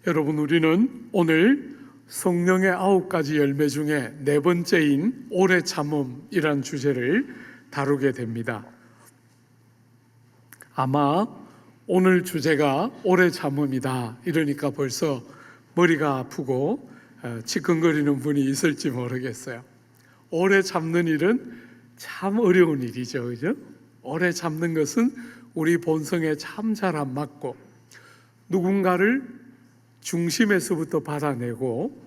여러분, 우리는 오늘 성령의 9가지 열매 중에 네 번째인 오래 참음이란 주제를 다루게 됩니다. 아마 오늘 주제가 오래 참음이다 이러니까 벌써 머리가 아프고 지끈거리는 분이 있을지 모르겠어요. 오래 참는 일은 참 어려운 일이죠, 그죠? 오래 참는 것은 우리 본성에 참 잘 안 맞고, 누군가를 중심에서부터 받아내고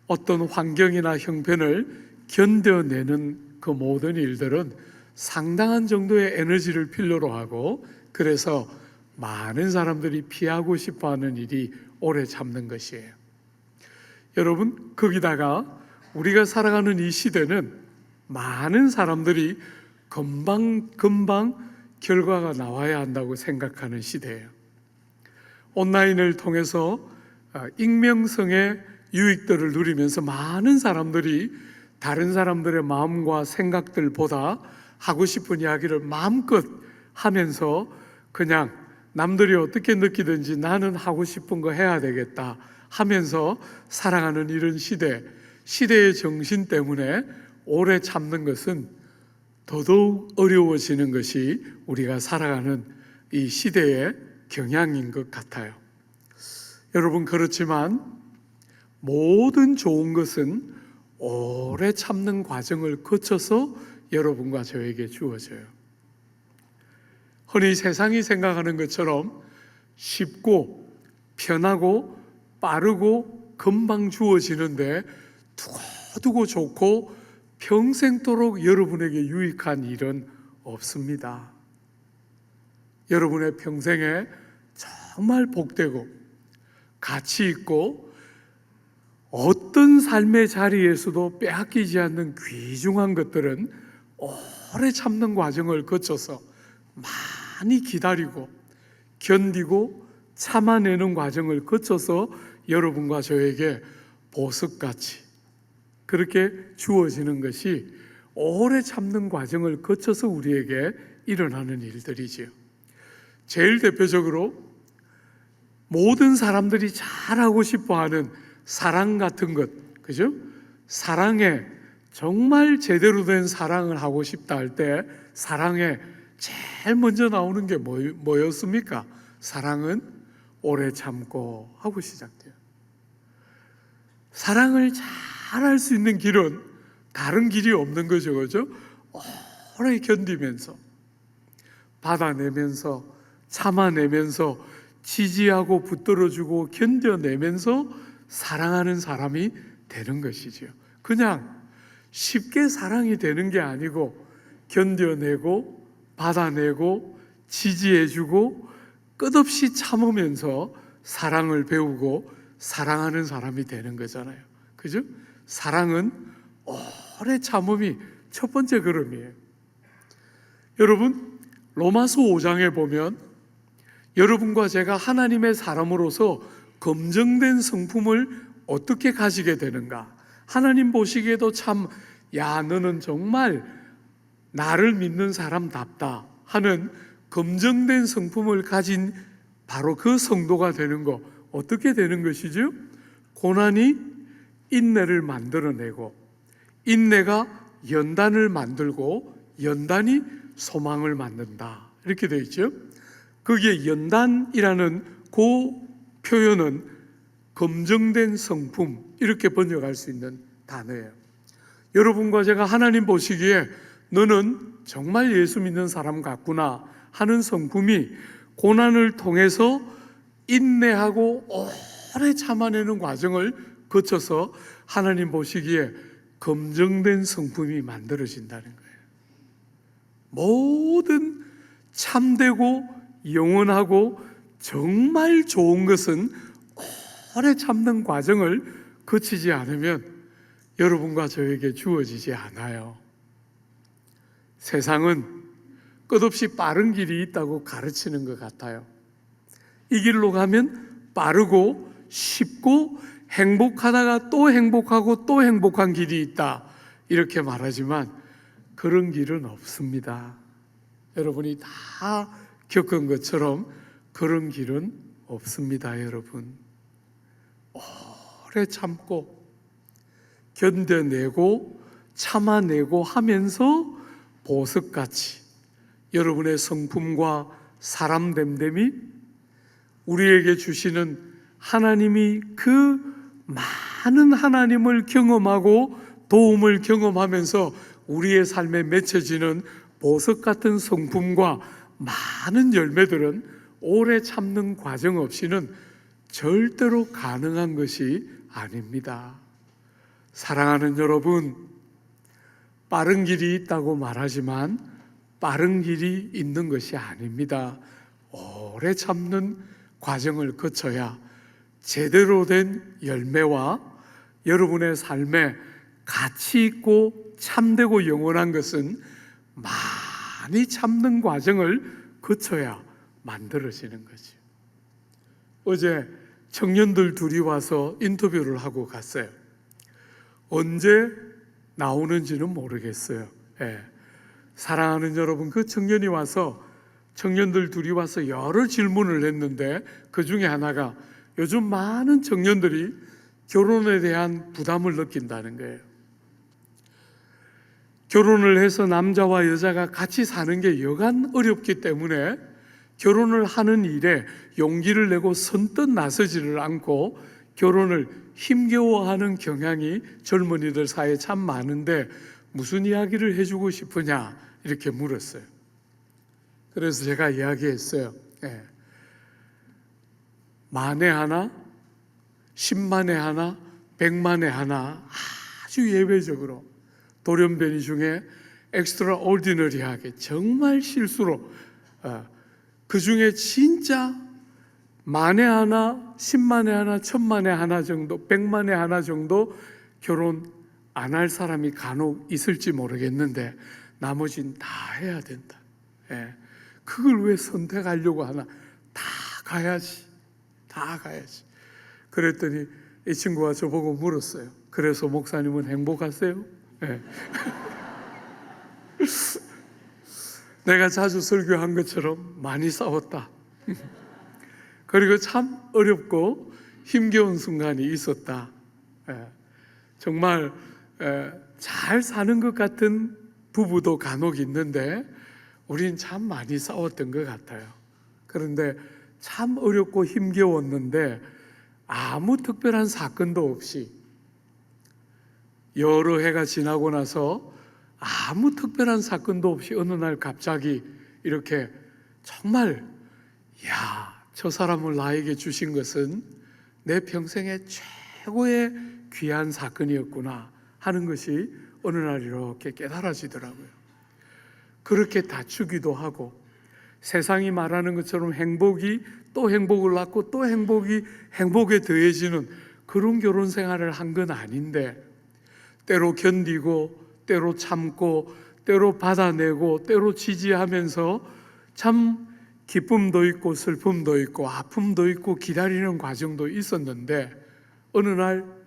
어떤 환경이나 형편을 견뎌내는 그 모든 일들은 상당한 정도의 에너지를 필요로 하고, 그래서 많은 사람들이 피하고 싶어하는 일이 오래 참는 것이에요. 여러분, 거기다가 우리가 살아가는 이 시대는 많은 사람들이 금방 결과가 나와야 한다고 생각하는 시대예요. 온라인을 통해서 익명성의 유익들을 누리면서 많은 사람들이 다른 사람들의 마음과 생각들보다 하고 싶은 이야기를 마음껏 하면서 그냥 남들이 어떻게 느끼든지 나는 하고 싶은 거 해야 되겠다 하면서 살아가는 이런 시대의 정신 때문에 오래 참는 것은 더더욱 어려워지는 것이 우리가 살아가는 이 시대의 경향인 것 같아요. 여러분, 그렇지만 모든 좋은 것은 오래 참는 과정을 거쳐서 여러분과 저에게 주어져요. 흔히 세상이 생각하는 것처럼 쉽고 편하고 빠르고 금방 주어지는데 두고두고 좋고 평생도록 여러분에게 유익한 일은 없습니다. 여러분의 평생에 정말 복되고 가치 있고 어떤 삶의 자리에서도 빼앗기지 않는 귀중한 것들은 오래 참는 과정을 거쳐서 많이 기다리고 견디고 참아내는 과정을 거쳐서 여러분과 저에게 보석같이 그렇게 주어지는 것이 오래 참는 과정을 거쳐서 우리에게 일어나는 일들이지요. 제일 대표적으로 모든 사람들이 잘하고 싶어하는 사랑 같은 것, 그죠? 사랑에 정말 제대로 된 사랑을 하고 싶다 할 때 사랑에 제일 먼저 나오는 게 뭐였습니까? 사랑은 오래 참고 하고 시작돼요. 사랑을 잘할 수 있는 길은 다른 길이 없는 거죠, 그죠? 오래 견디면서 받아내면서 참아내면서 지지하고 붙들어주고 견뎌내면서 사랑하는 사람이 되는 것이지요. 그냥 쉽게 사랑이 되는 게 아니고 견뎌내고 받아내고 지지해주고 끝없이 참으면서 사랑을 배우고 사랑하는 사람이 되는 거잖아요. 그죠? 사랑은 오래 참음이 첫 번째 걸음이에요. 여러분, 로마서 5장에 보면 여러분과 제가 하나님의 사람으로서 검증된 성품을 어떻게 가지게 되는가? 하나님 보시기에도 참, 야, 너는 정말 나를 믿는 사람답다 하는 검증된 성품을 가진 바로 그 성도가 되는 거, 어떻게 되는 것이죠? 고난이 인내를 만들어내고 인내가 연단을 만들고 연단이 소망을 만든다, 이렇게 되어 있죠. 거기에 연단이라는 그 표현은 검증된 성품, 이렇게 번역할 수 있는 단어예요. 여러분과 제가 하나님 보시기에 너는 정말 예수 믿는 사람 같구나 하는 성품이 고난을 통해서 인내하고 오래 참아내는 과정을 거쳐서 하나님 보시기에 검증된 성품이 만들어진다는 거예요. 모든 참되고 영원하고 정말 좋은 것은 오래 참는 과정을 거치지 않으면 여러분과 저에게 주어지지 않아요. 세상은 끝없이 빠른 길이 있다고 가르치는 것 같아요. 이 길로 가면 빠르고 쉽고 행복하다가 또 행복하고 또 행복한 길이 있다, 이렇게 말하지만 그런 길은 없습니다. 여러분이 다 겪은 것처럼 그런 길은 없습니다, 여러분. 오래 참고 견뎌내고 참아내고 하면서 보석같이 여러분의 성품과 사람 됨됨이 우리에게 주시는 하나님이 그 많은 하나님을 경험하고 도움을 경험하면서 우리의 삶에 맺혀지는 보석 같은 성품과 많은 열매들은 오래 참는 과정 없이는 절대로 가능한 것이 아닙니다. 사랑하는 여러분, 빠른 길이 있다고 말하지만 빠른 길이 있는 것이 아닙니다. 오래 참는 과정을 거쳐야 제대로 된 열매와 여러분의 삶에 가치 있고 참되고 영원한 것은 많이 참는 과정을 거쳐야 만들어지는 거죠. 어제 청년들 둘이 와서 인터뷰를 하고 갔어요. 언제 나오는지는 모르겠어요. 사랑하는 여러분, 그 청년이 와서 청년들 둘이 와서 여러 질문을 했는데 그 중에 하나가 요즘 많은 청년들이 결혼에 대한 부담을 느낀다는 거예요. 결혼을 해서 남자와 여자가 같이 사는 게 여간 어렵기 때문에 결혼을 하는 일에 용기를 내고 선뜻 나서지를 않고 결혼을 힘겨워하는 경향이 젊은이들 사이에 참 많은데 무슨 이야기를 해주고 싶으냐 이렇게 물었어요. 그래서 제가 이야기했어요. 만에 하나, 10만에 하나, 100만에 하나 아주 예외적으로 돌연변이 중에 엑스트라 오디너리하게 정말 실수로 그 중에 진짜 만에 하나, 10만에 하나, 1000만에 하나 정도, 100만에 하나 정도 결혼 안 할 사람이 간혹 있을지 모르겠는데 나머지는 다 해야 된다. 그걸 왜 선택하려고 하나? 다 가야지. 다 가야지. 그랬더니 이 친구가 저보고 물었어요. 그래서 목사님은 행복하세요? 내가 자주 설교한 것처럼 많이 싸웠다. 그리고 참 어렵고 힘겨운 순간이 있었다. 정말 잘 사는 것 같은 부부도 간혹 있는데 우린 참 많이 싸웠던 것 같아요. 그런데 참 어렵고 힘겨웠는데 아무 특별한 사건도 없이 여러 해가 지나고 나서 아무 특별한 사건도 없이 어느 날 갑자기 이렇게 정말 저 사람을 나에게 주신 것은 내 평생의 최고의 귀한 사건이었구나 하는 것이 어느 날 이렇게 깨달아지더라고요. 그렇게 다투기도 하고 세상이 말하는 것처럼 행복이 또 행복을 낳고 또 행복이 행복에 더해지는 그런 결혼 생활을 한 건 아닌데 때로 견디고 때로 참고 때로 받아내고 때로 지지하면서 참 기쁨도 있고 슬픔도 있고 아픔도 있고 기다리는 과정도 있었는데 어느 날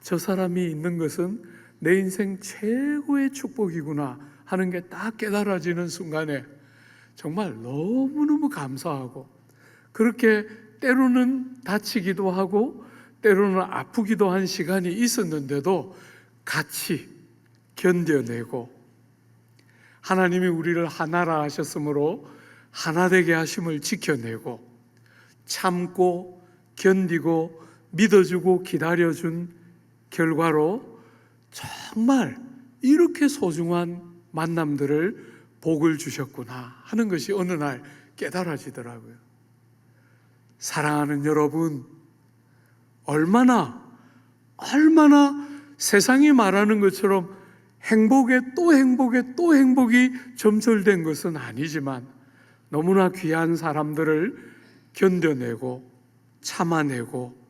저 사람이 있는 것은 내 인생 최고의 축복이구나 하는 게 딱 깨달아지는 순간에 정말 너무너무 감사하고 그렇게 때로는 다치기도 하고 때로는 아프기도 한 시간이 있었는데도 같이 견뎌내고 하나님이 우리를 하나라 하셨으므로 하나 되게 하심을 지켜내고 참고 견디고 믿어주고 기다려준 결과로 정말 이렇게 소중한 만남들을 복을 주셨구나 하는 것이 어느 날 깨달아지더라고요. 사랑하는 여러분, 얼마나 세상이 말하는 것처럼 행복에 또 행복에 또 행복이 점철된 것은 아니지만 너무나 귀한 사람들을 견뎌내고 참아내고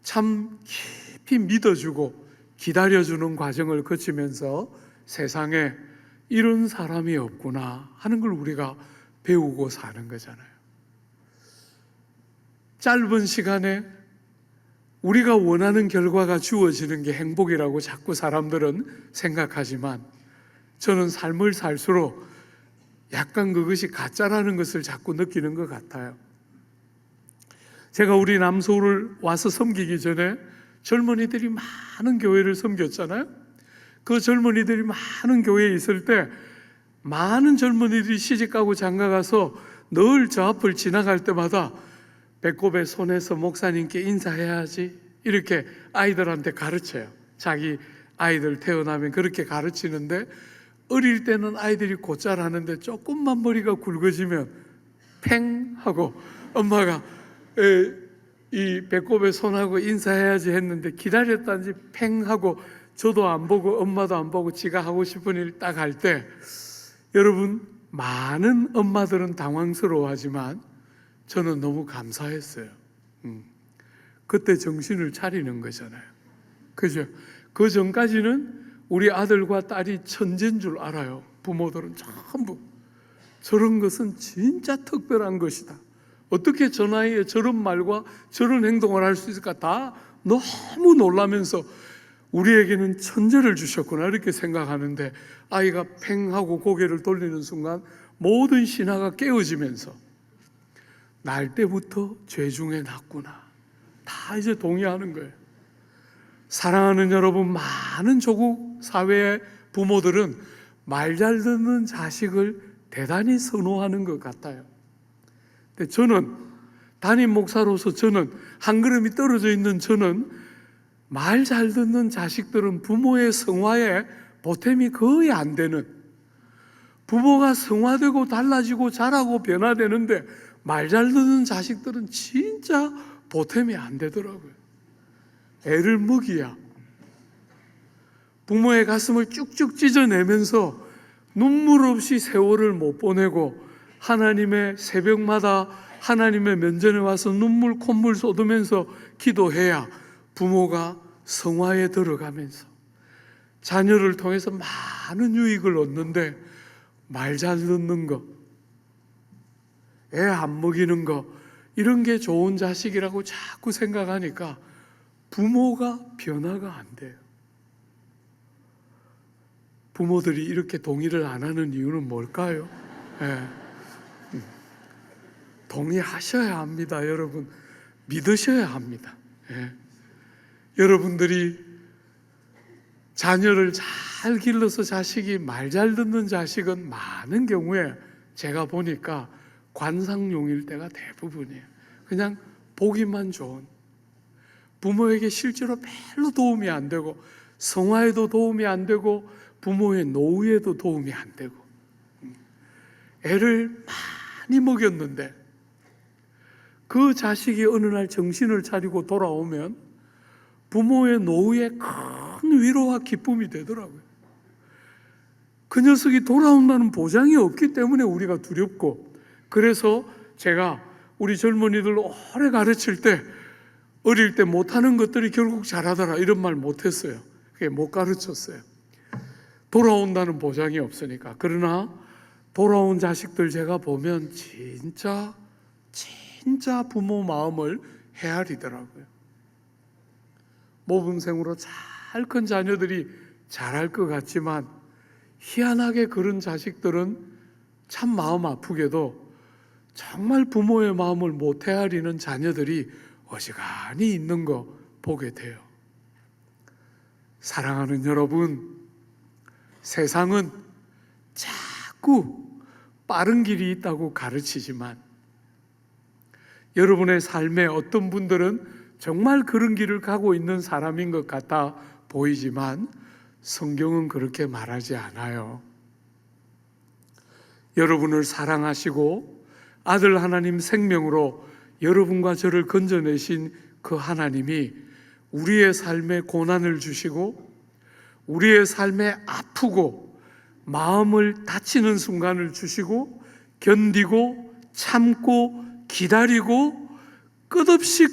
참 깊이 믿어주고 기다려주는 과정을 거치면서 세상에 이런 사람이 없구나 하는 걸 우리가 배우고 사는 거잖아요. 짧은 시간에 우리가 원하는 결과가 주어지는 게 행복이라고 자꾸 사람들은 생각하지만 저는 삶을 살수록 약간 그것이 가짜라는 것을 자꾸 느끼는 것 같아요. 제가 우리 남서울을 와서 섬기기 전에 젊은이들이 많은 교회를 섬겼잖아요. 그 젊은이들이 많은 교회에 있을 때 많은 젊은이들이 시집가고 장가가서 늘 저 앞을 지나갈 때마다 배꼽에 손해서 목사님께 인사해야지 이렇게 아이들한테 가르쳐요. 자기 아이들 태어나면 그렇게 가르치는데, 어릴 때는 아이들이 곧잘 하는데 조금만 머리가 굵어지면 팽 하고 엄마가 이 배꼽에 손하고 인사해야지 했는데 기다렸다는지 팽 하고 저도 안 보고 엄마도 안 보고 지가 하고 싶은 일 딱 할 때, 여러분 많은 엄마들은 당황스러워하지만 저는 너무 감사했어요. 그때 정신을 차리는 거잖아요. 그죠? 그 전까지는 우리 아들과 딸이 천재인 줄 알아요. 부모들은 전부 저런 것은 진짜 특별한 것이다. 어떻게 저 나이에 저런 말과 저런 행동을 할 수 있을까? 다 너무 놀라면서 우리에게는 천재를 주셨구나 이렇게 생각하는데, 아이가 팽하고 고개를 돌리는 순간 모든 신화가 깨어지면서 날 때부터 죄 중에 났구나, 다 이제 동의하는 거예요. 사랑하는 여러분, 많은 조국 사회의 부모들은 말 잘 듣는 자식을 대단히 선호하는 것 같아요. 근데 저는 담임 목사로서 저는 한 걸음이 떨어져 있는 저는 말 잘 듣는 자식들은 부모의 성화에 보탬이 거의 안 되는, 부모가 성화되고 달라지고 자라고 변화되는데 말 잘 듣는 자식들은 진짜 보탬이 안 되더라고요. 애를 먹이야 부모의 가슴을 쭉쭉 찢어내면서 눈물 없이 세월을 못 보내고, 하나님의 새벽마다 하나님의 면전에 와서 눈물 콧물 쏟으면서 기도해야 부모가 성화에 들어가면서 자녀를 통해서 많은 유익을 얻는데, 말 잘 듣는 거, 애 안 먹이는 거, 이런 게 좋은 자식이라고 자꾸 생각하니까 부모가 변화가 안 돼요. 부모들이 이렇게 동의를 안 하는 이유는 뭘까요? 동의하셔야 합니다. 여러분, 믿으셔야 합니다. 여러분들이 자녀를 잘 길러서 자식이 말 잘 듣는 자식은 많은 경우에 제가 보니까 관상용일 때가 대부분이에요. 그냥 보기만 좋은, 부모에게 실제로 별로 도움이 안 되고, 성화에도 도움이 안 되고, 부모의 노후에도 도움이 안 되고, 애를 많이 먹였는데 그 자식이 어느 날 정신을 차리고 돌아오면 부모의 노후에 큰 위로와 기쁨이 되더라고요. 그 녀석이 돌아온다는 보장이 없기 때문에 우리가 두렵고, 그래서 제가 우리 젊은이들 오래 가르칠 때 어릴 때 못하는 것들이 결국 잘하더라 이런 말 못했어요. 그게 못 가르쳤어요. 돌아온다는 보장이 없으니까. 그러나 돌아온 자식들 제가 보면 진짜 부모 마음을 헤아리더라고요. 모범생으로 잘 큰 자녀들이 잘할 것 같지만 희한하게 그런 자식들은 참 마음 아프게도 정말 부모의 마음을 못 헤아리는 자녀들이 어지간히 있는 거 보게 돼요. 사랑하는 여러분, 세상은 자꾸 빠른 길이 있다고 가르치지만 여러분의 삶에 어떤 분들은 정말 그런 길을 가고 있는 사람인 것 같아 보이지만 성경은 그렇게 말하지 않아요. 여러분을 사랑하시고 아들 하나님 생명으로 여러분과 저를 건져내신 그 하나님이 우리의 삶에 고난을 주시고 우리의 삶에 아프고 마음을 다치는 순간을 주시고 견디고 참고 기다리고 끝없이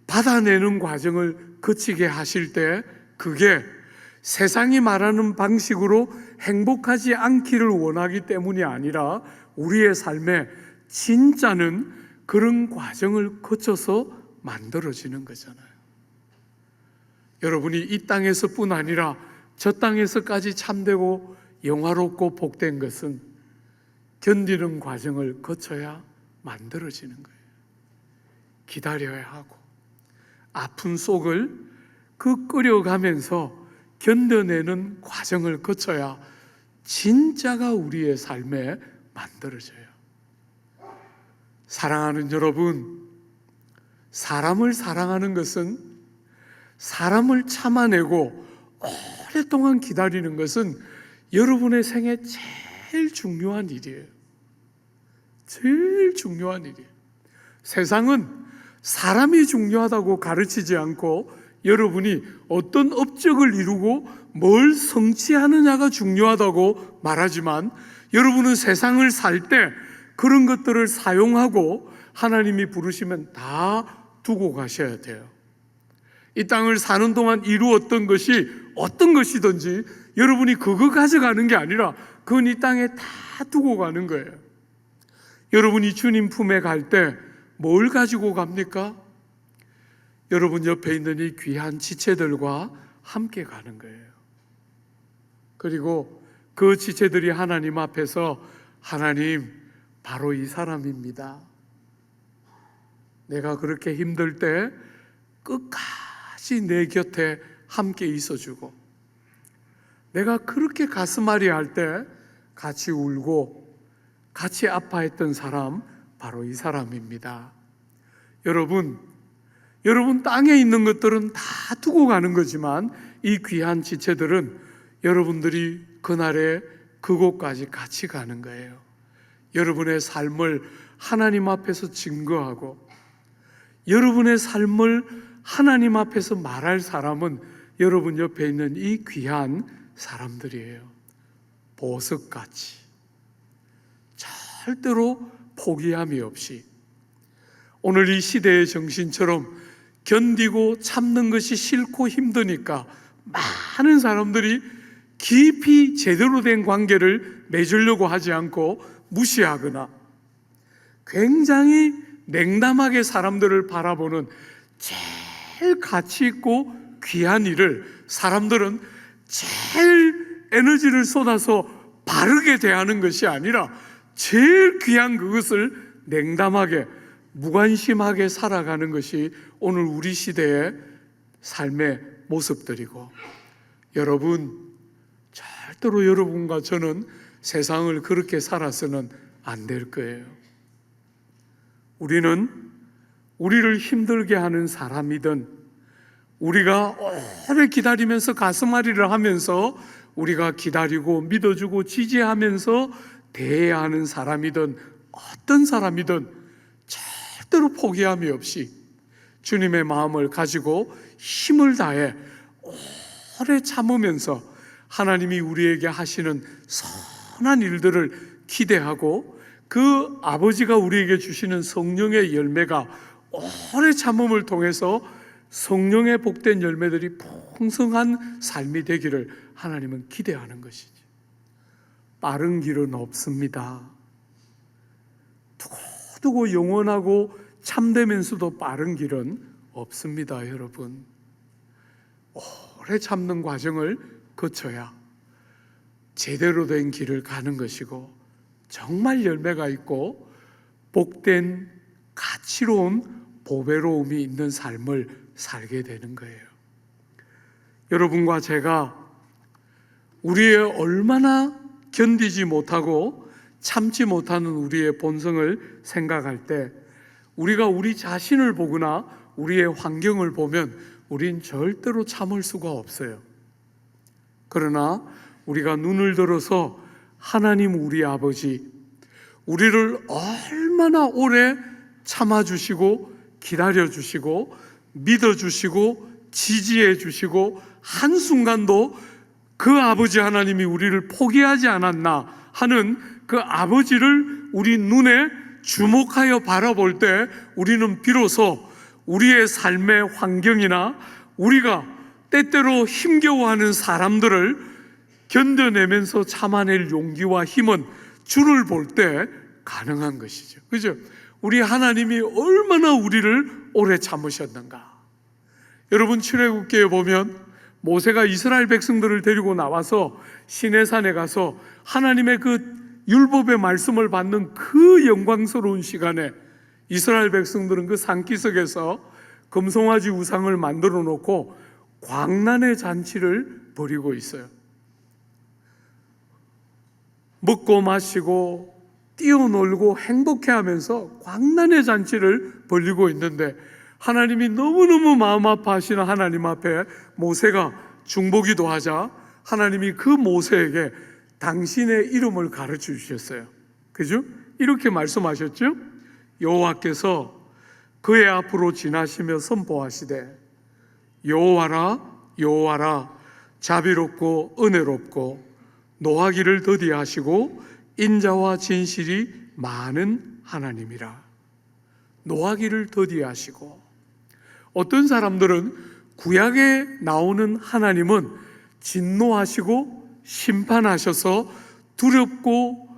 받아내는 과정을 거치게 하실 때 그게 세상이 말하는 방식으로 행복하지 않기를 원하기 때문이 아니라 우리의 삶에 진짜는 그런 과정을 거쳐서 만들어지는 거잖아요. 여러분이 이 땅에서뿐 아니라 저 땅에서까지 참되고 영화롭고 복된 것은 견디는 과정을 거쳐야 만들어지는 거예요. 기다려야 하고 아픈 속을 끓여가면서 견뎌내는 과정을 거쳐야 진짜가 우리의 삶에 만들어져요. 사랑하는 여러분, 사람을 사랑하는 것은, 사람을 참아내고 오랫동안 기다리는 것은 여러분의 생애 제일 중요한 일이에요. 제일 중요한 일이에요. 세상은 사람이 중요하다고 가르치지 않고 여러분이 어떤 업적을 이루고 뭘 성취하느냐가 중요하다고 말하지만, 여러분은 세상을 살 때 그런 것들을 사용하고 하나님이 부르시면 다 두고 가셔야 돼요. 이 땅을 사는 동안 이루었던 것이 어떤 것이든지 여러분이 그거 가져가는 게 아니라 그건 이 땅에 다 두고 가는 거예요. 여러분이 주님 품에 갈 때 뭘 가지고 갑니까? 여러분 옆에 있는 이 귀한 지체들과 함께 가는 거예요. 그리고 그 지체들이 하나님 앞에서, 하나님, 바로 이 사람입니다. 내가 그렇게 힘들 때 끝까지 내 곁에 함께 있어주고, 내가 그렇게 가슴앓이 할 때 같이 울고 같이 아파했던 사람, 바로 이 사람입니다. 여러분 땅에 있는 것들은 다 두고 가는 거지만 이 귀한 지체들은 여러분들이 그날에 그곳까지 같이 가는 거예요. 여러분의 삶을 하나님 앞에서 증거하고 여러분의 삶을 하나님 앞에서 말할 사람은 여러분 옆에 있는 이 귀한 사람들이에요. 보석같이 절대로 포기함이 없이, 오늘 이 시대의 정신처럼 견디고 참는 것이 싫고 힘드니까 많은 사람들이 깊이 제대로 된 관계를 맺으려고 하지 않고 무시하거나 굉장히 냉담하게 사람들을 바라보는 제일 가치 있고 귀한 일을 사람들은 제일 에너지를 쏟아서 바르게 대하는 것이 아니라 제일 귀한 그것을 냉담하게 무관심하게 살아가는 것이 오늘 우리 시대의 삶의 모습들이고, 여러분 절대로 여러분과 저는 세상을 그렇게 살아서는 안 될 거예요. 우리는 우리를 힘들게 하는 사람이든, 우리가 오래 기다리면서 가슴앓이를 하면서 우리가 기다리고 믿어주고 지지하면서 대해야 하는 사람이든 어떤 사람이든 절대로 포기함이 없이 주님의 마음을 가지고 힘을 다해 오래 참으면서 하나님이 우리에게 하시는 선한 일들을 기대하고 그 아버지가 우리에게 주시는 성령의 열매가 오래 참음을 통해서 성령의 복된 열매들이 풍성한 삶이 되기를 하나님은 기대하는 것이지. 빠른 길은 없습니다. 두고두고 영원하고 참되면서도 빠른 길은 없습니다, 여러분. 오래 참는 과정을 거쳐야 제대로 된 길을 가는 것이고, 정말 열매가 있고 복된 가치로운 보배로움이 있는 삶을 살게 되는 거예요. 여러분과 제가 우리의 얼마나 견디지 못하고 참지 못하는 우리의 본성을 생각할 때, 우리가 우리 자신을 보거나 우리의 환경을 보면 우린 절대로 참을 수가 없어요. 그러나 우리가 눈을 들어서 하나님 우리 아버지, 우리를 얼마나 오래 참아주시고 기다려주시고 믿어주시고 지지해주시고 한순간도 그 아버지 하나님이 우리를 포기하지 않았나 하는 그 아버지를 우리 눈에 주목하여 바라볼 때, 우리는 비로소 우리의 삶의 환경이나 우리가 때때로 힘겨워하는 사람들을 견뎌내면서 참아낼 용기와 힘은 주를 볼 때 가능한 것이죠. 그죠? 우리 하나님이 얼마나 우리를 오래 참으셨는가. 여러분, 출애굽기에 보면 모세가 이스라엘 백성들을 데리고 나와서 시내산에 가서 하나님의 그 율법의 말씀을 받는 그 영광스러운 시간에 이스라엘 백성들은 그 산기슭에서 금송아지 우상을 만들어 놓고 광란의 잔치를 벌이고 있어요. 먹고 마시고 뛰어놀고 행복해하면서 광란의 잔치를 벌이고 있는데, 하나님이 너무너무 마음 아파하시는 하나님 앞에 모세가 중보기도 하자 하나님이 그 모세에게 당신의 이름을 가르쳐 주셨어요. 그죠? 이렇게 말씀하셨죠? 여호와께서 그의 앞으로 지나시며 선포하시되 여호와라 여호와라 자비롭고 은혜롭고 노하기를 더디하시고 인자와 진실이 많은 하나님이라. 노하기를 더디하시고, 어떤 사람들은 구약에 나오는 하나님은 진노하시고 심판하셔서 두렵고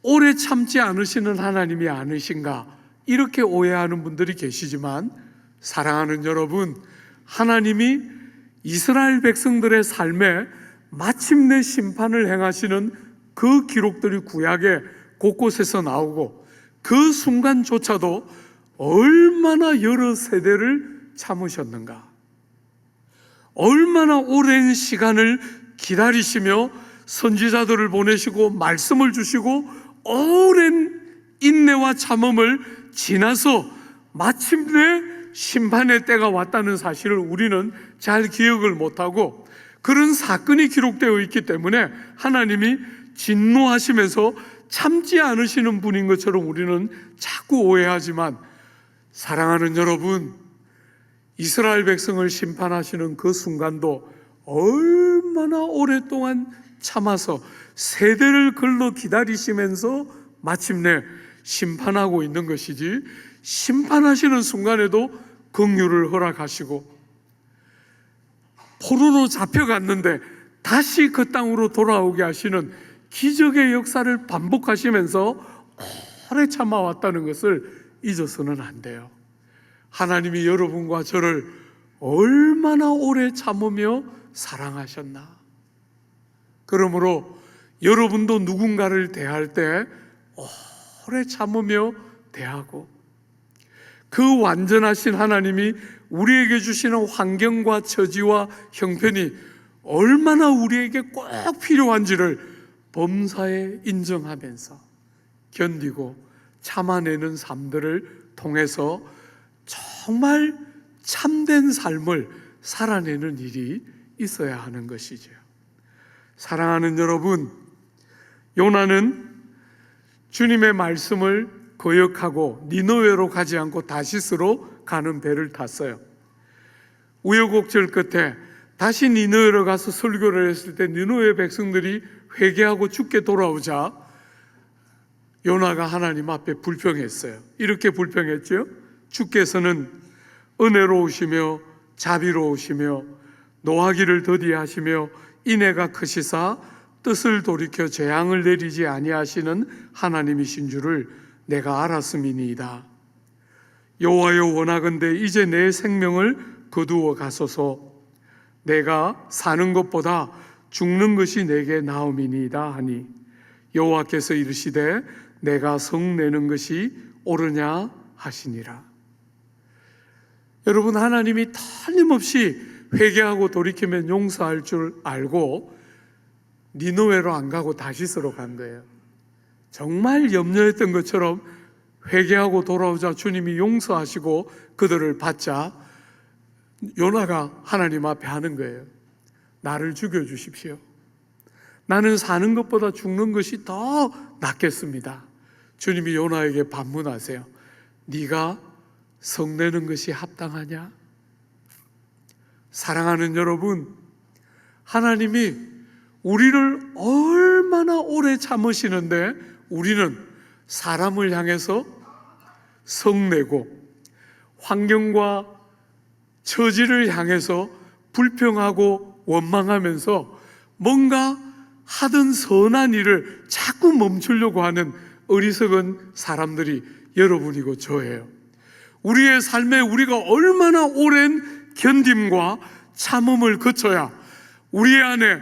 오래 참지 않으시는 하나님이 아니신가, 이렇게 오해하는 분들이 계시지만, 사랑하는 여러분, 하나님이 이스라엘 백성들의 삶에 마침내 심판을 행하시는 그 기록들이 구약에 곳곳에서 나오고, 그 순간조차도 얼마나 여러 세대를 참으셨는가, 얼마나 오랜 시간을 기다리시며 선지자들을 보내시고 말씀을 주시고 오랜 인내와 참음을 지나서 마침내 심판의 때가 왔다는 사실을 우리는 잘 기억을 못하고, 그런 사건이 기록되어 있기 때문에 하나님이 진노하시면서 참지 않으시는 분인 것처럼 우리는 자꾸 오해하지만, 사랑하는 여러분, 이스라엘 백성을 심판하시는 그 순간도 얼마나 오랫동안 참아서 세대를 걸러 기다리시면서 마침내 심판하고 있는 것이지, 심판하시는 순간에도 긍휼을 허락하시고, 포로로 잡혀갔는데 다시 그 땅으로 돌아오게 하시는 기적의 역사를 반복하시면서 오래 참아왔다는 것을 잊어서는 안 돼요. 하나님이 여러분과 저를 얼마나 오래 참으며 사랑하셨나. 그러므로 여러분도 누군가를 대할 때 오래 참으며 대하고, 그 완전하신 하나님이 우리에게 주시는 환경과 처지와 형편이 얼마나 우리에게 꼭 필요한지를 범사에 인정하면서 견디고 참아내는 삶들을 통해서 정말 참된 삶을 살아내는 일이 있어야 하는 것이죠. 사랑하는 여러분, 요나는 주님의 말씀을 거역하고 니느웨로 가지 않고 다시스로 가는 배를 탔어요. 우여곡절 끝에 다시 니느웨로 가서 설교를 했을 때 니느웨 백성들이 회개하고 죽게 돌아오자 요나가 하나님 앞에 불평했어요. 이렇게 불평했죠. 주께서는 은혜로우시며 자비로우시며 노하기를 더디하시며 인애가 크시사 뜻을 돌이켜 재앙을 내리지 아니하시는 하나님이신 줄을 내가 알았음이니이다. 여호와여, 원하건대 이제 내 생명을 거두어 가소서. 내가 사는 것보다 죽는 것이 내게 나음이니이다 하니 여호와께서 이르시되 내가 성내는 것이 옳으냐 하시니라. 여러분, 하나님이 틀림없이 회개하고 돌이키면 용서할 줄 알고 니느웨로 안 가고 다시스로 간 거예요. 정말 염려했던 것처럼 회개하고 돌아오자 주님이 용서하시고 그들을 받자 요나가 하나님 앞에 하는 거예요. 나를 죽여주십시오. 나는 사는 것보다 죽는 것이 더 낫겠습니다. 주님이 요나에게 반문하세요. 네가 성내는 것이 합당하냐? 사랑하는 여러분, 하나님이 우리를 얼마나 오래 참으시는데 우리는 사람을 향해서 성내고 환경과 처지를 향해서 불평하고 원망하면서 뭔가 하던 선한 일을 자꾸 멈추려고 하는 어리석은 사람들이 여러분이고 저예요. 우리의 삶에 우리가 얼마나 오랜 견딤과 참음을 거쳐야 우리 안에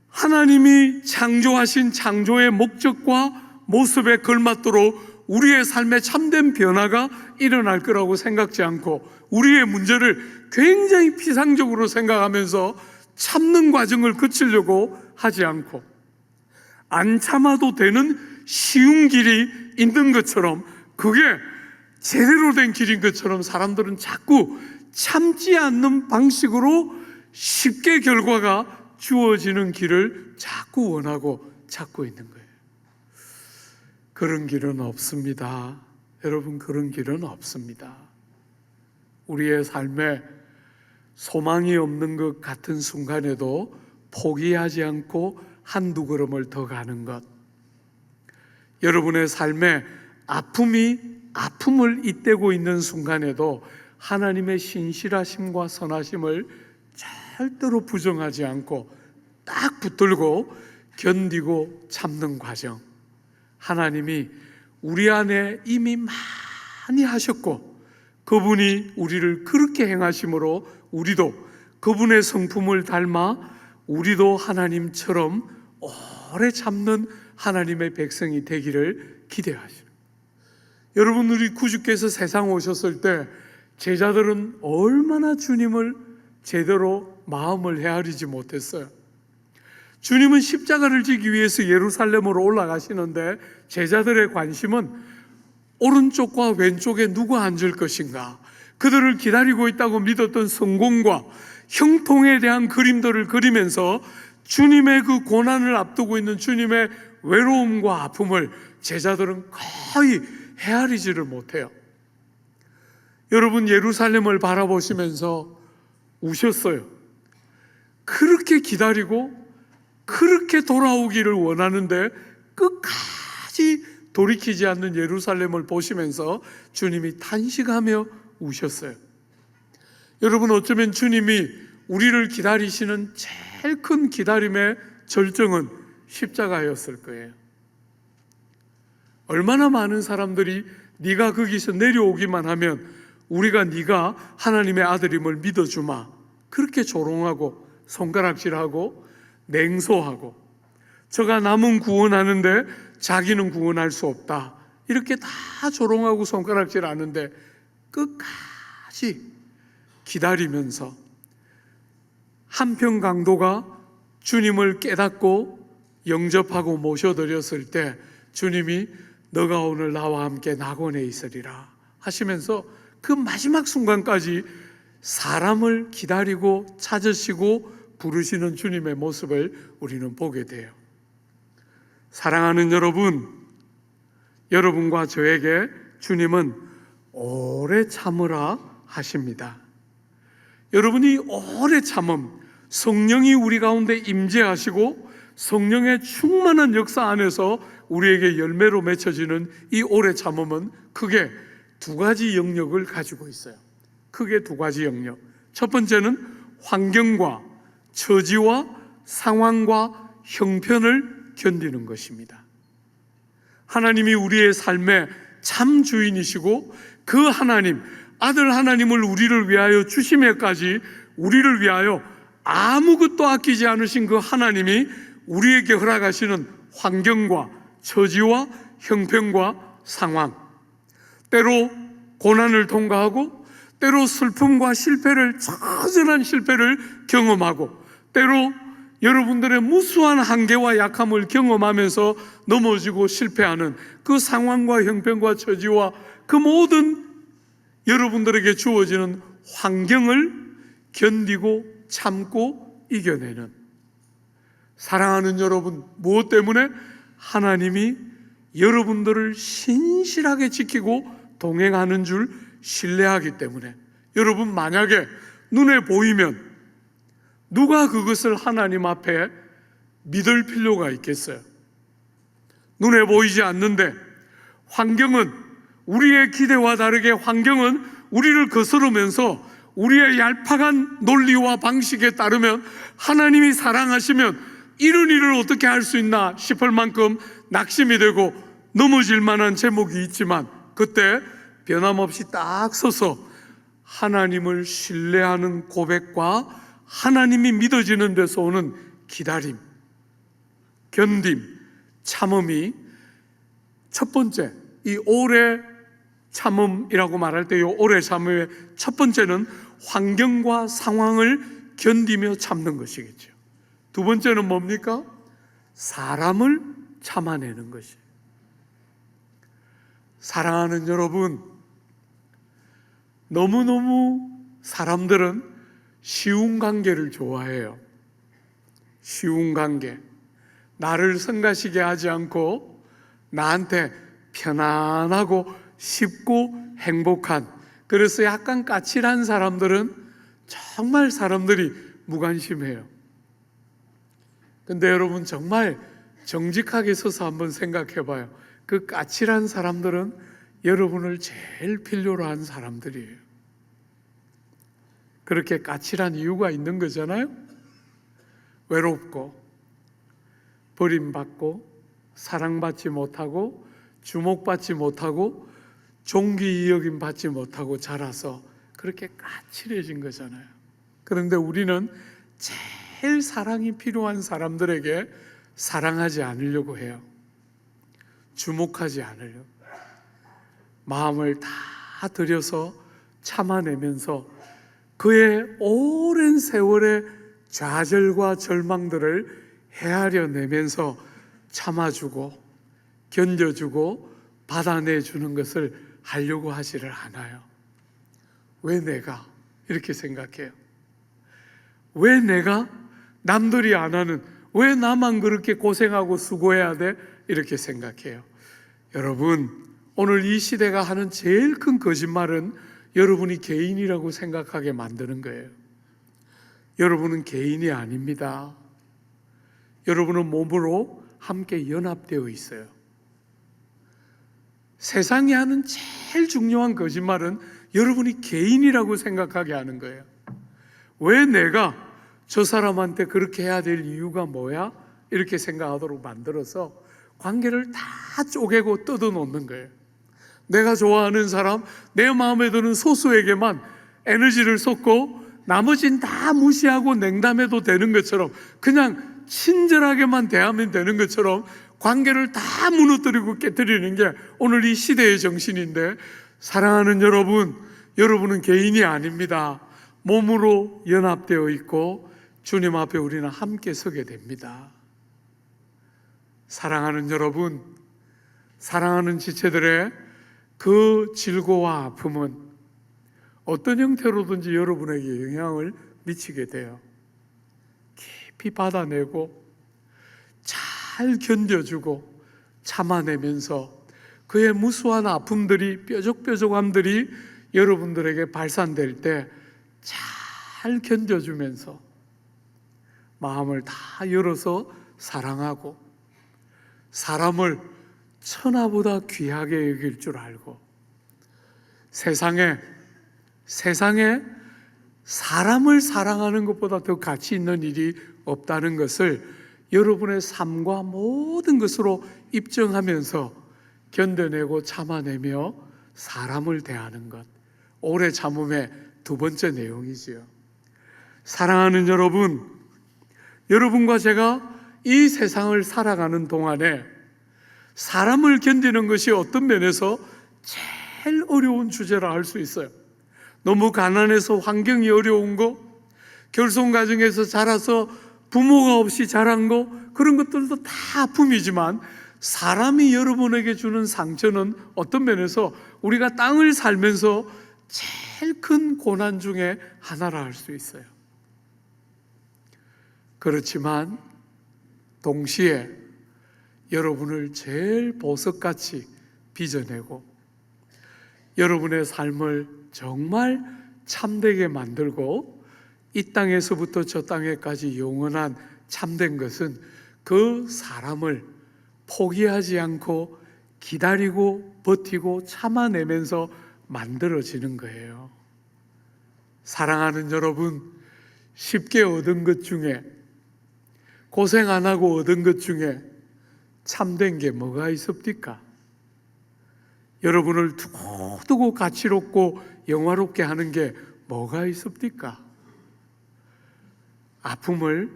하나님이 창조하신 창조의 목적과 모습에 걸맞도록 우리의 삶에 참된 변화가 일어날 거라고 생각지 않고 우리의 문제를 굉장히 피상적으로 생각하면서 참는 과정을 거치려고 하지 않고 안 참아도 되는 쉬운 길이 있는 것처럼 그게 제대로 된 길인 것처럼 사람들은 자꾸 참지 않는 방식으로 쉽게 결과가 주어지는 길을 자꾸 원하고 찾고 있는 거예요. 그런 길은 없습니다. 여러분, 그런 길은 없습니다. 우리의 삶에 소망이 없는 것 같은 순간에도 포기하지 않고 한두 걸음을 더 가는 것, 여러분의 삶에 아픔을 잇대고 있는 순간에도 하나님의 신실하심과 선하심을 절대로 부정하지 않고 딱 붙들고 견디고 참는 과정, 하나님이 우리 안에 이미 많이 하셨고 그분이 우리를 그렇게 행하심으로 우리도 그분의 성품을 닮아 우리도 하나님처럼 오래 참는 하나님의 백성이 되기를 기대하시는. 여러분, 우리 구주께서 세상 오셨을 때 제자들은 얼마나 주님을 제대로 마음을 헤아리지 못했어요. 주님은 십자가를 지기 위해서 예루살렘으로 올라가시는데 제자들의 관심은 오른쪽과 왼쪽에 누가 앉을 것인가, 그들을 기다리고 있다고 믿었던 성공과 형통에 대한 그림들을 그리면서 주님의 그 고난을 앞두고 있는 주님의 외로움과 아픔을 제자들은 거의 헤아리지를 못해요. 여러분, 예루살렘을 바라보시면서 우셨어요. 그렇게 기다리고 그렇게 돌아오기를 원하는데 끝까지 돌이키지 않는 예루살렘을 보시면서 주님이 탄식하며 우셨어요. 여러분, 어쩌면 주님이 우리를 기다리시는 제일 큰 기다림의 절정은 십자가였을 거예요. 얼마나 많은 사람들이 네가 거기서 내려오기만 하면 우리가 네가 하나님의 아들임을 믿어주마, 그렇게 조롱하고 손가락질하고 냉소하고 저가 남은 구원하는데 자기는 구원할 수 없다, 이렇게 다 조롱하고 손가락질하는데 끝까지 기다리면서 한편 강도가 주님을 깨닫고 영접하고 모셔드렸을 때 주님이 너가 오늘 나와 함께 낙원에 있으리라 하시면서 그 마지막 순간까지 사람을 기다리고 찾으시고 부르시는 주님의 모습을 우리는 보게 돼요. 사랑하는 여러분, 여러분과 저에게 주님은 오래 참으라 하십니다. 여러분이 오래 참음, 성령이 우리 가운데 임재하시고 성령의 충만한 역사 안에서 우리에게 열매로 맺혀지는 이 오래 참음은 크게 두 가지 영역을 가지고 있어요. 크게 두 가지 영역. 첫 번째는 환경과 처지와 상황과 형편을 견디는 것입니다. 하나님이 우리의 삶의 참 주인이시고 그 하나님, 아들 하나님을 우리를 위하여 주시며까지 우리를 위하여 아무것도 아끼지 않으신 그 하나님이 우리에게 허락하시는 환경과 처지와 형편과 상황, 때로 고난을 통과하고 때로 슬픔과 실패를, 처절한 실패를 경험하고 때로 여러분들의 무수한 한계와 약함을 경험하면서 넘어지고 실패하는 그 상황과 형편과 처지와 그 모든 여러분들에게 주어지는 환경을 견디고 참고 이겨내는, 사랑하는 여러분, 무엇 때문에? 하나님이 여러분들을 신실하게 지키고 동행하는 줄 신뢰하기 때문에. 여러분, 만약에 눈에 보이면 누가 그것을 하나님 앞에 믿을 필요가 있겠어요? 눈에 보이지 않는데 환경은, 우리의 기대와 다르게 환경은 우리를 거스르면서 우리의 얄팍한 논리와 방식에 따르면 하나님이 사랑하시면 이런 일을 어떻게 할 수 있나 싶을 만큼 낙심이 되고 넘어질 만한 제목이 있지만, 그때 변함없이 딱 서서 하나님을 신뢰하는 고백과 하나님이 믿어지는 데서 오는 기다림, 견딤, 참음이 첫 번째 이 오래 참음이라고 말할 때 이 오래 참음의 첫 번째는 환경과 상황을 견디며 참는 것이겠죠. 두 번째는 뭡니까? 사람을 참아내는 것이에요. 사랑하는 여러분, 너무너무 사람들은 쉬운 관계를 좋아해요. 쉬운 관계. 나를 성가시게 하지 않고 나한테 편안하고 쉽고 행복한, 그래서 약간 까칠한 사람들은 정말 사람들이 무관심해요. 근데 여러분, 정말 정직하게 서서 한번 생각해 봐요. 그 까칠한 사람들은 여러분을 제일 필요로 한 사람들이에요. 그렇게 까칠한 이유가 있는 거잖아요. 외롭고 버림받고 사랑받지 못하고 주목받지 못하고 존귀 여김 받지 못하고 자라서 그렇게 까칠해진 거잖아요. 그런데 우리는 제일 사랑이 필요한 사람들에게 사랑하지 않으려고 해요. 주목하지 않으려고. 마음을 다 들여서 참아내면서 그의 오랜 세월의 좌절과 절망들을 헤아려내면서 참아주고 견뎌주고 받아내주는 것을 하려고 하지를 않아요. 왜 내가 이렇게 생각해요? 왜 내가 남들이 안 하는, 왜 나만 그렇게 고생하고 수고해야 돼? 이렇게 생각해요. 여러분, 오늘 이 시대가 하는 제일 큰 거짓말은 여러분이 개인이라고 생각하게 만드는 거예요. 여러분은 개인이 아닙니다. 여러분은 몸으로 함께 연합되어 있어요. 세상이 하는 제일 중요한 거짓말은 여러분이 개인이라고 생각하게 하는 거예요. 왜 내가 저 사람한테 그렇게 해야 될 이유가 뭐야? 이렇게 생각하도록 만들어서 관계를 다 쪼개고 뜯어놓는 거예요. 내가 좋아하는 사람, 내 마음에 드는 소수에게만 에너지를 쏟고 나머지는 다 무시하고 냉담해도 되는 것처럼, 그냥 친절하게만 대하면 되는 것처럼 관계를 다 무너뜨리고 깨뜨리는 게 오늘 이 시대의 정신인데, 사랑하는 여러분, 여러분은 개인이 아닙니다. 몸으로 연합되어 있고 주님 앞에 우리는 함께 서게 됩니다. 사랑하는 여러분, 사랑하는 지체들의 그 질고와 아픔은 어떤 형태로든지 여러분에게 영향을 미치게 돼요. 깊이 받아내고 잘 견뎌주고 참아내면서 그의 무수한 아픔들이, 뾰족뾰족함들이 여러분들에게 발산될 때 잘 견뎌주면서 마음을 다 열어서 사랑하고 사람을 천하보다 귀하게 여길 줄 알고, 세상에 사람을 사랑하는 것보다 더 가치 있는 일이 없다는 것을 여러분의 삶과 모든 것으로 입증하면서 견뎌내고 참아내며 사람을 대하는 것, 오래 참음의 두 번째 내용이지요. 사랑하는 여러분, 여러분과 제가 이 세상을 살아가는 동안에 사람을 견디는 것이 어떤 면에서 제일 어려운 주제라 할 수 있어요. 너무 가난해서 환경이 어려운 거, 결손가정에서 자라서 부모가 없이 자란 거, 그런 것들도 다 아픔이지만 사람이 여러분에게 주는 상처는 어떤 면에서 우리가 땅을 살면서 제일 큰 고난 중에 하나라 할 수 있어요. 그렇지만 동시에 여러분을 제일 보석같이 빚어내고 여러분의 삶을 정말 참되게 만들고 이 땅에서부터 저 땅에까지 영원한 참된 것은 그 사람을 포기하지 않고 기다리고 버티고 참아내면서 만들어지는 거예요. 사랑하는 여러분, 쉽게 얻은 것 중에, 고생 안 하고 얻은 것 중에 참된 게 뭐가 있습니까? 여러분을 두고두고 가치롭고 영화롭게 하는 게 뭐가 있습니까? 아픔을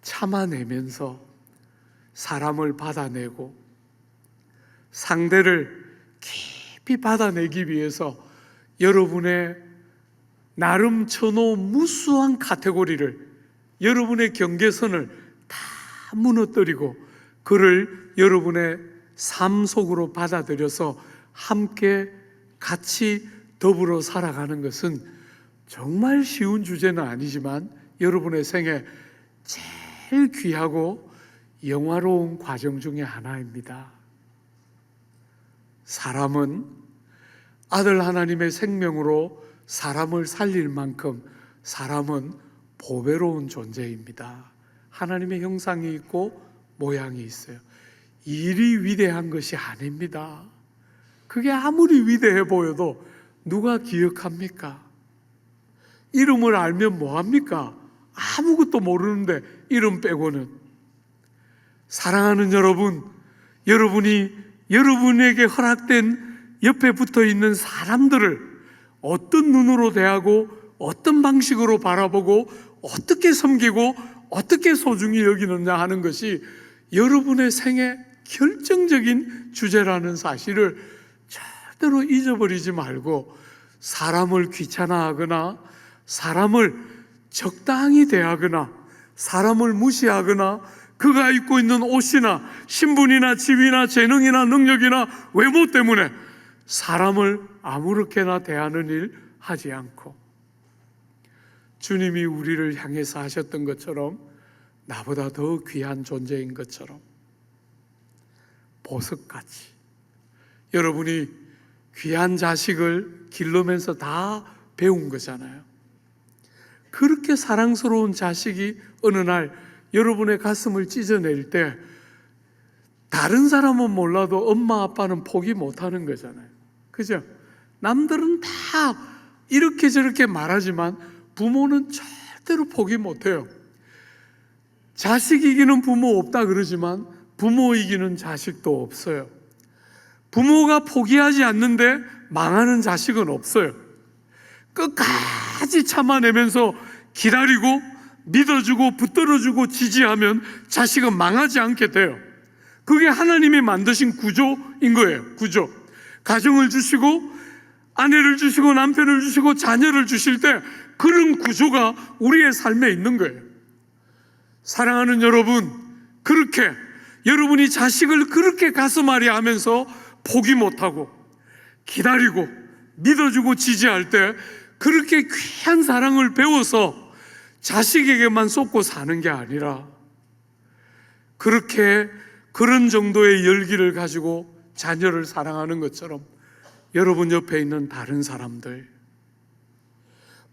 참아내면서 사람을 받아내고 상대를 깊이 받아내기 위해서 여러분의 나름 쳐놓은 무수한 카테고리를, 여러분의 경계선을 다 무너뜨리고 그를 여러분의 삶 속으로 받아들여서 함께 같이 더불어 살아가는 것은 정말 쉬운 주제는 아니지만 여러분의 생에 제일 귀하고 영화로운 과정 중에 하나입니다. 사람은 아들 하나님의 생명으로 사람을 살릴 만큼 사람은 보배로운 존재입니다. 하나님의 형상이 있고 모양이 있어요. 일이 위대한 것이 아닙니다. 그게 아무리 위대해 보여도 누가 기억합니까? 이름을 알면 뭐합니까? 아무것도 모르는데 이름 빼고는. 사랑하는 여러분, 여러분이 여러분에게 허락된 옆에 붙어 있는 사람들을 어떤 눈으로 대하고 어떤 방식으로 바라보고 어떻게 섬기고 어떻게 소중히 여기느냐 하는 것이 여러분의 생애 결정적인 주제라는 사실을 절대로 잊어버리지 말고, 사람을 귀찮아하거나 사람을 적당히 대하거나 사람을 무시하거나 그가 입고 있는 옷이나 신분이나 지위나 재능이나 능력이나 외모 때문에 사람을 아무렇게나 대하는 일 하지 않고, 주님이 우리를 향해서 하셨던 것처럼 나보다 더 귀한 존재인 것처럼 보석같이 여러분이 귀한 자식을 기르면서 다 배운 거잖아요. 그렇게 사랑스러운 자식이 어느 날 여러분의 가슴을 찢어낼 때 다른 사람은 몰라도 엄마 아빠는 포기 못하는 거잖아요. 그죠? 남들은 다 이렇게 저렇게 말하지만 부모는 절대로 포기 못해요. 자식 이기는 부모 없다 그러지만 부모 이기는 자식도 없어요. 부모가 포기하지 않는데 망하는 자식은 없어요. 끝까지 참아내면서 기다리고 믿어주고 붙들어주고 지지하면 자식은 망하지 않게 돼요. 그게 하나님이 만드신 구조인 거예요. 구조. 가정을 주시고 아내를 주시고 남편을 주시고 자녀를 주실 때 그런 구조가 우리의 삶에 있는 거예요. 사랑하는 여러분, 그렇게 여러분이 자식을 그렇게 가슴앓이 하면서 포기 못하고 기다리고 믿어주고 지지할 때 그렇게 귀한 사랑을 배워서 자식에게만 쏟고 사는 게 아니라 그렇게 그런 정도의 열기를 가지고 자녀를 사랑하는 것처럼 여러분 옆에 있는 다른 사람들,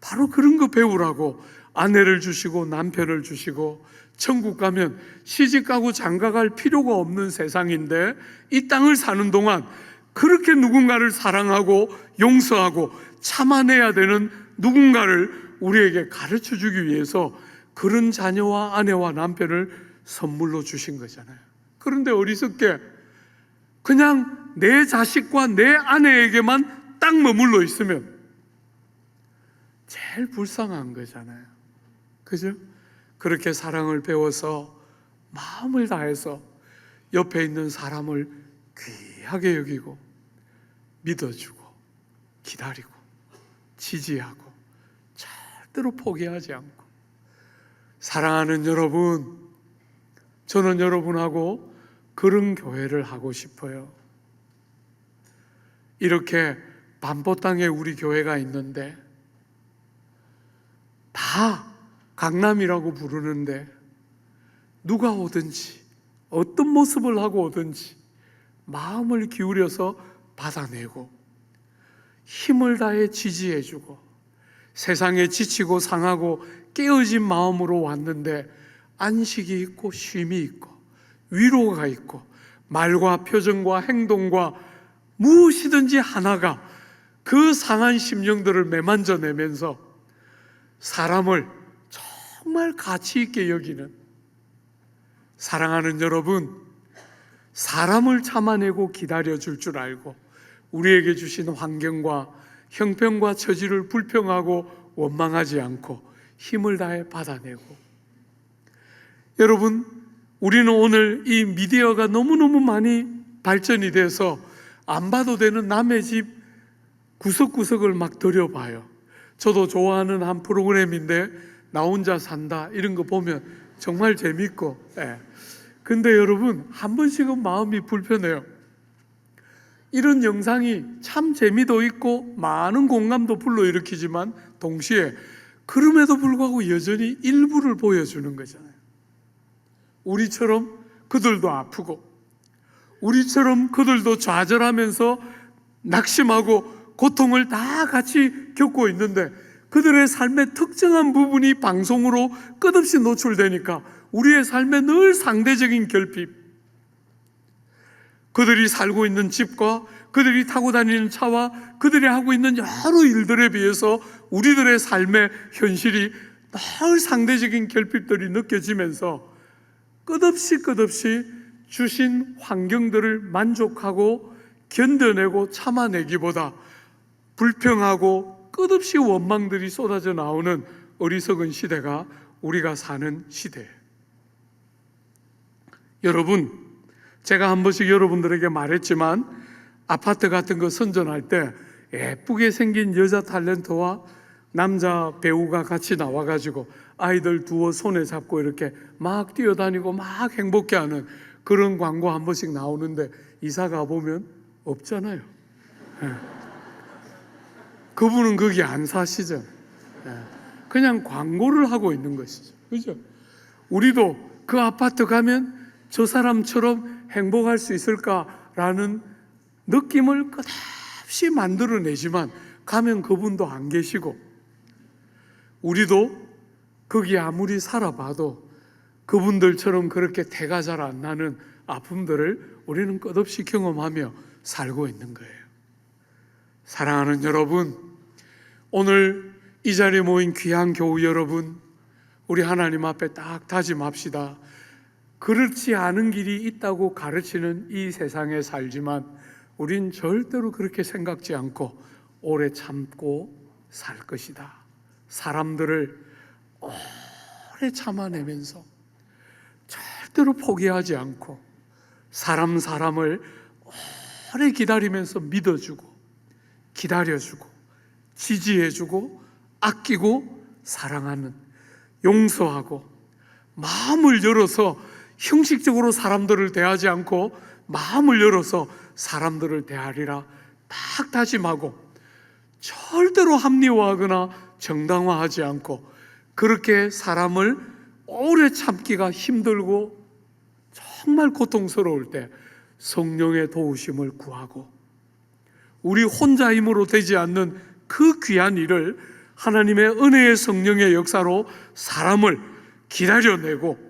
바로 그런 거 배우라고 아내를 주시고 남편을 주시고, 천국 가면 시집가고 장가갈 필요가 없는 세상인데 이 땅을 사는 동안 그렇게 누군가를 사랑하고 용서하고 참아내야 되는 누군가를 우리에게 가르쳐 주기 위해서 그런 자녀와 아내와 남편을 선물로 주신 거잖아요. 그런데 어리석게 그냥 내 자식과 내 아내에게만 딱 머물러 있으면 제일 불쌍한 거잖아요. 그죠? 그렇게 사랑을 배워서 마음을 다해서 옆에 있는 사람을 귀하게 여기고 믿어주고 기다리고 지지하고 절대로 포기하지 않고. 사랑하는 여러분, 저는 여러분하고 그런 교회를 하고 싶어요. 이렇게 반포 땅에 우리 교회가 있는데 다 강남이라고 부르는데 누가 오든지 어떤 모습을 하고 오든지 마음을 기울여서 받아내고 힘을 다해 지지해주고, 세상에 지치고 상하고 깨어진 마음으로 왔는데 안식이 있고 쉼이 있고 위로가 있고 말과 표정과 행동과 무엇이든지 하나가 그 상한 심령들을 매만져내면서 사람을 정말 가치 있게 여기는, 사랑하는 여러분, 사람을 참아내고 기다려줄 줄 알고 우리에게 주신 환경과 형편과 처지를 불평하고 원망하지 않고 힘을 다해 받아내고. 여러분, 우리는 오늘 이 미디어가 너무너무 많이 발전이 돼서 안 봐도 되는 남의 집 구석구석을 막 들여봐요. 저도 좋아하는 한 프로그램인데 나 혼자 산다 이런 거 보면 정말 재밌고, 근데 여러분 한 번씩은 마음이 불편해요. 이런 영상이 참 재미도 있고 많은 공감도 불러일으키지만 동시에 그럼에도 불구하고 여전히 일부를 보여주는 거잖아요. 우리처럼 그들도 아프고, 우리처럼 그들도 좌절하면서 낙심하고 고통을 다 같이 겪고 있는데 그들의 삶의 특정한 부분이 방송으로 끝없이 노출되니까 우리의 삶에 늘 상대적인 결핍, 그들이 살고 있는 집과 그들이 타고 다니는 차와 그들이 하고 있는 여러 일들에 비해서 우리들의 삶의 현실이 늘 상대적인 결핍들이 느껴지면서 끝없이 주신 환경들을 만족하고 견뎌내고 참아내기보다 불평하고 끝없이 원망들이 쏟아져 나오는 어리석은 시대가 우리가 사는 시대예요. 여러분, 제가 한 번씩 여러분들에게 말했지만 아파트 같은 거 선전할 때 예쁘게 생긴 여자 탤런트와 남자 배우가 같이 나와가지고 아이들 두어 손에 잡고 이렇게 막 뛰어다니고 막 행복해하는 그런 광고 한 번씩 나오는데 이사 가보면 없잖아요. 그분은 거기 안 사시죠. 그냥 광고를 하고 있는 것이죠. 그죠? 우리도 그 아파트 가면 저 사람처럼 행복할 수 있을까라는 느낌을 끝없이 만들어내지만 가면 그분도 안 계시고, 우리도 거기 아무리 살아봐도 그분들처럼 그렇게 태가 잘 안 나는 아픔들을 우리는 끝없이 경험하며 살고 있는 거예요. 사랑하는 여러분, 오늘 이 자리에 모인 귀한 교우 여러분, 우리 하나님 앞에 딱 다짐합시다. 그렇지 않은 길이 있다고 가르치는 이 세상에 살지만 우린 절대로 그렇게 생각지 않고 오래 참고 살 것이다. 사람들을 오래 참아내면서 절대로 포기하지 않고 사람을 오래 기다리면서 믿어주고 기다려주고 지지해주고 아끼고 사랑하는, 용서하고 마음을 열어서 형식적으로 사람들을 대하지 않고 마음을 열어서 사람들을 대하리라 딱 다짐하고 절대로 합리화하거나 정당화하지 않고 그렇게 사람을 오래 참기가 힘들고 정말 고통스러울 때 성령의 도우심을 구하고 우리 혼자 힘으로 되지 않는 그 귀한 일을 하나님의 은혜의 성령의 역사로 사람을 기다려내고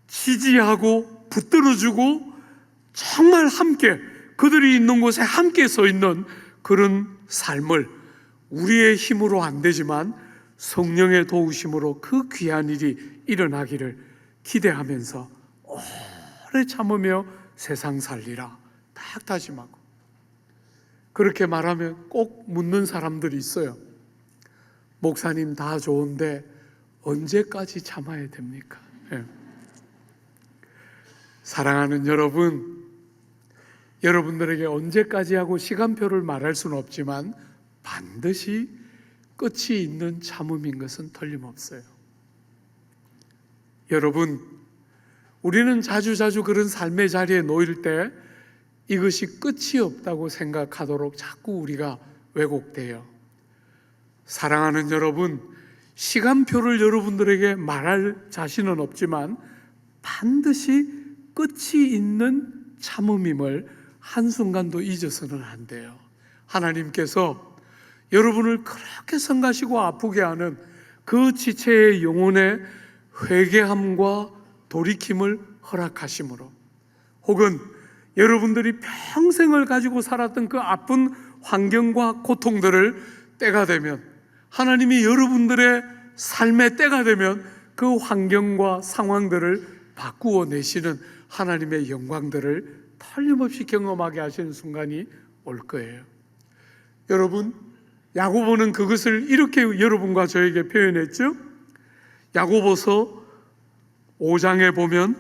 지지하고 붙들어주고 정말 함께 그들이 있는 곳에 함께 서 있는 그런 삶을 우리의 힘으로 안 되지만 성령의 도우심으로 그 귀한 일이 일어나기를 기대하면서 오래 참으며 세상 살리라 딱 다짐하고, 그렇게 말하면 꼭 묻는 사람들이 있어요. 목사님 다 좋은데 언제까지 참아야 됩니까? 사랑하는 여러분, 여러분들에게 언제까지 하고 시간표를 말할 수는 없지만 반드시 끝이 있는 참음인 것은 틀림없어요. 여러분, 우리는 자주 그런 삶의 자리에 놓일 때 이것이 끝이 없다고 생각하도록 자꾸 우리가 왜곡돼요. 사랑하는 여러분, 시간표를 여러분들에게 말할 자신은 없지만 반드시 끝이 있는 참음임을 한순간도 잊어서는 안 돼요. 하나님께서 여러분을 그렇게 성가시고 아프게 하는 그 지체의 영혼의 회개함과 돌이킴을 허락하심으로, 혹은 여러분들이 평생을 가지고 살았던 그 아픈 환경과 고통들을 때가 되면, 하나님이 여러분들의 삶의 때가 되면 그 환경과 상황들을 바꾸어 내시는 하나님의 영광들을 틀림없이 경험하게 하시는 순간이 올 거예요. 여러분, 야고보는 그것을 이렇게 여러분과 저에게 표현했죠. 야고보서 5장에 보면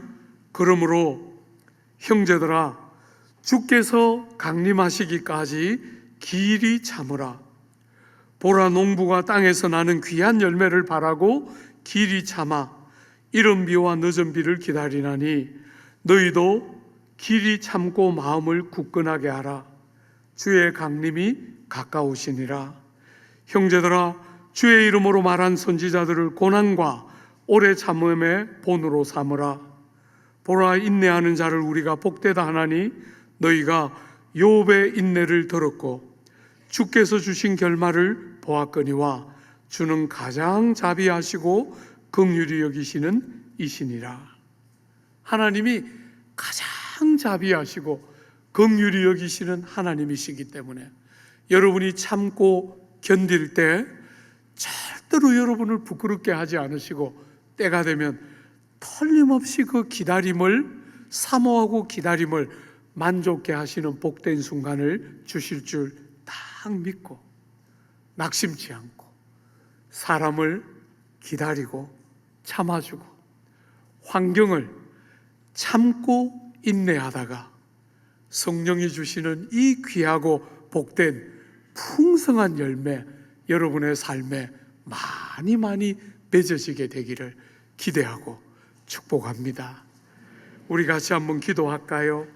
그러므로 형제들아 주께서 강림하시기까지 길이 참으라. 보라, 농부가 땅에서 나는 귀한 열매를 바라고 길이 참아 이른 비와 늦은 비를 기다리나니 너희도 길이 참고 마음을 굳건하게 하라. 주의 강림이 가까우시니라. 형제들아, 주의 이름으로 말한 선지자들을 고난과 오래 참음의 본으로 삼으라. 보라, 인내하는 자를 우리가 복되다 하나니 너희가 욥의 인내를 들었고 주께서 주신 결말을 보았거니와 주는 가장 자비하시고 긍휼히 여기시는 이시니라. 하나님이 가장 자비하시고 긍휼히 여기시는 하나님이시기 때문에 여러분이 참고 견딜 때 절대로 여러분을 부끄럽게 하지 않으시고 때가 되면 틀림없이 그 기다림을 사모하고 기다림을 만족해 하시는 복된 순간을 주실 줄 딱 믿고 낙심치 않고 사람을 기다리고 참아주고 환경을 참고 인내하다가 성령이 주시는 이 귀하고 복된 풍성한 열매 여러분의 삶에 많이 맺어지게 되기를 기대하고 축복합니다. 우리 같이 한번 기도할까요?